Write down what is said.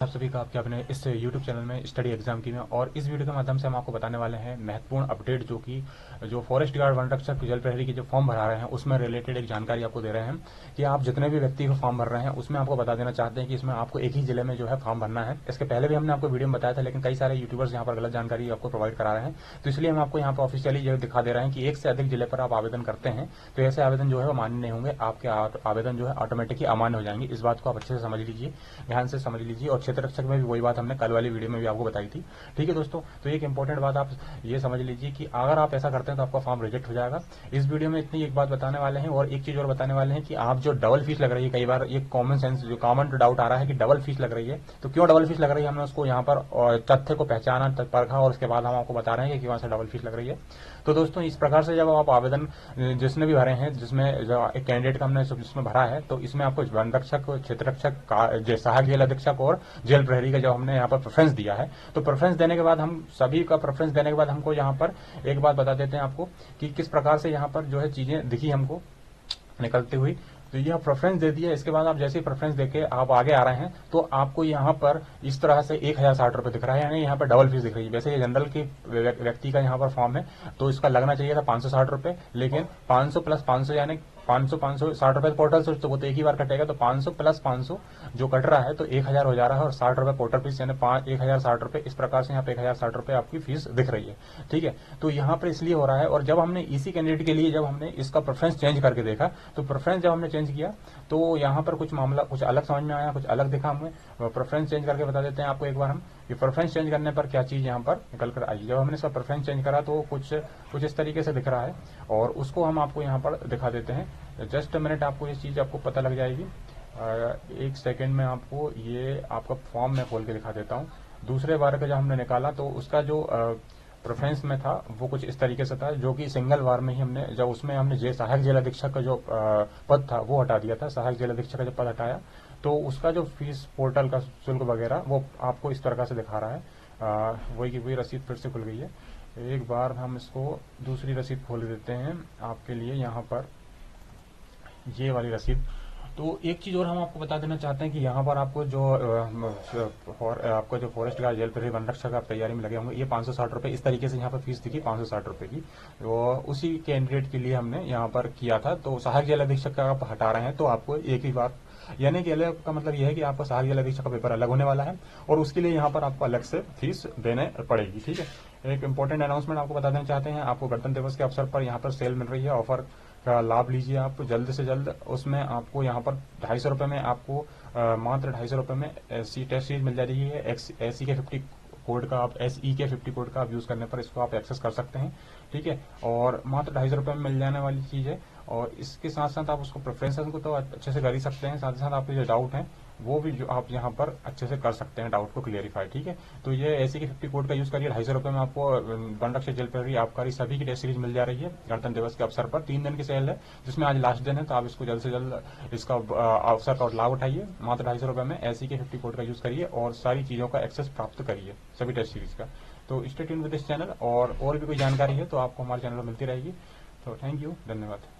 आप सभी का आपके अपने इस YouTube चैनल में स्टडी एग्जाम की में। और इस वीडियो के माध्यम से हम आपको बताने वाले हैं महत्वपूर्ण अपडेट जो फॉरेस्ट गार्ड वन रक्षक जल प्रहरी की जो फॉर्म भरा रहे हैं उसमें रिलेटेड एक जानकारी आपको दे रहे हैं कि आप जितने भी व्यक्ति को फॉर्म भर रहे हैं उसमें आपको बता देना चाहते हैं कि इसमें आपको एक ही जिले में जो है फॉर्म भरना है। इसके पहले भी हमने आपको वीडियो में बताया था, लेकिन कई सारे यूट्यूबर्स यहाँ पर गलत जानकारी आपको प्रोवाइड करा रहे हैं, तो इसलिए हम आपको यहाँ पर ऑफिशियली ये दिखा दे रहे हैं कि एक से अधिक जिले पर आप आवेदन करते हैं तो ऐसे आवेदन जो है वो मान्य नहीं होंगे, आपके आवेदन जो है ऑटोमेटिकली अमान्य हो जाएंगे। इस बात को आप अच्छे से समझ लीजिए, ध्यान से समझ लीजिए। और क्षेत्र रक्षक में भी वही बात हमने कल वाली वीडियो में भी आपको बताई थी। ठीक है दोस्तों, तो एक इंपॉर्टेंट बात आप ये समझ लीजिए कि अगर आप ऐसा करते हैं तो आपका फॉर्म रिजेक्ट हो जाएगा। इस वीडियो में इतनी एक बात बताने वाले हैं और एक चीज और बताने वाले हैं कि आप जो डबल फीस लग रही है, कई बार ये कॉमन सेंस जो कॉमन डाउट आ रहा है कि डबल फीस लग रही है, तो क्यों डबल फीस लग रही है, हमने उसको यहाँ पर तथ्य को पहचाना, परखा और उसके बाद हम आपको बता रहे हैं कि वहां से डबल फीस लग रही है। तो दोस्तों इस प्रकार से जब आप आवेदन जिसने भी भरे हैं, जिसमें एक कैंडिडेट का हमने जिसमें भरा है, तो इसमें आपको वन रक्षक, क्षेत्र रक्षक, सहायक जेल अधीक्षक और जेल प्रहरी का जो हमने यहाँ पर प्रेफरेंस दिया है, तो प्रेफरेंस देने के बाद हम सभी का प्रेफरेंस देने के बाद हमको यहाँ पर एक बात बता देते हैं आपको कि किस प्रकार से यहाँ पर जो है चीजें दिखी हमको निकलती हुई। तो यह प्रेफरेंस दे दिया, इसके बाद आप जैसे ही प्रेफरेंस देके आप आगे आ रहे हैं तो आपको यहाँ पर इस तरह से 1060 दिख रहा है, यानी यहाँ पर डबल फीस दिख रही है। वैसे ये जनरल की व्यक्ति का यहाँ पर फॉर्म है तो इसका लगना चाहिए था 560 लेकिन 500 प्लस 500 यानी 560 पोर्टल से, तो वो तो एक ही बार कटेगा, तो 500 प्लस 500 जो कट रहा है तो 1000 हो जा रहा है और 60 पोर्टल फीस यानी 1060 इस प्रकार से यहाँ पे 1060 आपकी फीस दिख रही है। ठीक है, तो यहाँ पर इसलिए हो रहा है। और जब हमने इसी कैंडिडेट के लिए जब हमने इसका प्रेफरेंस चेंज करके देखा तो प्रेफरेंस जब हमने चेंज किया तो यहाँ पर कुछ मामला कुछ अलग समझ में आया, कुछ अलग दिखा हमें। प्रेफरेंस चेंज करके बता देते हैं आपको एक बार हम कि प्रेफरेंस चेंज करने पर क्या चीज यहाँ पर निकल कर आई। जब हमने इसका प्रेफरेंस चेंज करा तो कुछ इस तरीके से दिख रहा है और उसको हम आपको यहाँ पर दिखा देते हैं। जस्ट मिनट, आपको ये चीज आपको पता लग जाएगी। एक सेकेंड में आपको ये आपका फॉर्म में खोल के दिखा देता हूँ। दूसरे बार का जब हमने निकाला तो उसका जो प्रेफरेंस में था वो कुछ इस तरीके से था, जो कि सिंगल बार में ही हमने जब उसमें हमने सहायक जेल अधीक्षक का जो पद था वो हटा दिया था। सहायक जेल अधीक्षक का जो पद हटाया तो उसका जो फीस पोर्टल का शुल्क वगैरह वो आपको इस तरह से दिखा रहा है। वही की वही रसीद फिर से खुल गई है। एक बार हम इसको दूसरी रसीद खोल देते हैं आपके लिए, यहाँ पर ये वाली रसीद। तो एक चीज और हम आपको बता देना चाहते हैं कि यहाँ पर आपको आपको जो फॉरेस्ट गार्ड जेल प्रहरी वन रक्षक आप तैयारी में लगे होंगे, ये 560 इस तरीके से यहाँ पर फीस दिखी 560 की। तो उसी कैंडिडेट के लिए हमने यहाँ पर किया था। तो सहायक जेल अधीक्षक का आप हटा रहे हैं तो आपको एक ही बात, यानी कि अलग का मतलब यह है कि आपका सहायक जेल अधीक्षक का पेपर अलग होने वाला है और उसके लिए यहाँ पर आपको अलग से फीस देने पड़ेगी। ठीक है, एक इंपॉर्टेंट अनाउंसमेंट आपको बता देना चाहते हैं, आपको गणतंत्र दिवस के अवसर पर यहाँ पर सेल मिल रही है, ऑफर का लाभ लीजिए आप जल्द से जल्द। उसमें आपको यहाँ पर 250 रुपए में आपको मात्र 250 रुपए में एससी टेस्ट सीरीज मिल जा रही है। एससी के 50 कोड का आप एसई के 50 कोड का आप यूज करने पर इसको आप एक्सेस कर सकते हैं। ठीक है, और मात्र 250 रुपए में मिल जाने वाली चीज है। और इसके साथ साथ आप उसको प्रेफरेंसेस को तो अच्छे से कर ही सकते हैं, साथ ही साथ आपके जो डाउट है वो भी जो आप यहाँ पर अच्छे से कर सकते हैं, डाउट को क्लियरिफाई। ठीक है, तो ये एससी के 50 कोड का यूज करिए। 250 रुपए में आपको वन रक्षक जेल प्रहरी आबकारी सभी की टेस्ट सीरीज मिल जा रही है गणतंत्र दिवस के अवसर पर। 3 दिन की सेल है जिसमें आज लास्ट दिन है, तो आप इसको जल्द से जल्द इसका अवसर का लाभ उठाइए। मात्र 250 रुपए में एससी के 50 कोड का यूज करिए और सारी चीजों का एक्सेस प्राप्त करिए, सभी टेस्ट सीरीज का। तो stay tuned with this channel, और भी कोई जानकारी है तो आपको हमारे चैनल पर मिलती रहेगी। तो थैंक यू, धन्यवाद।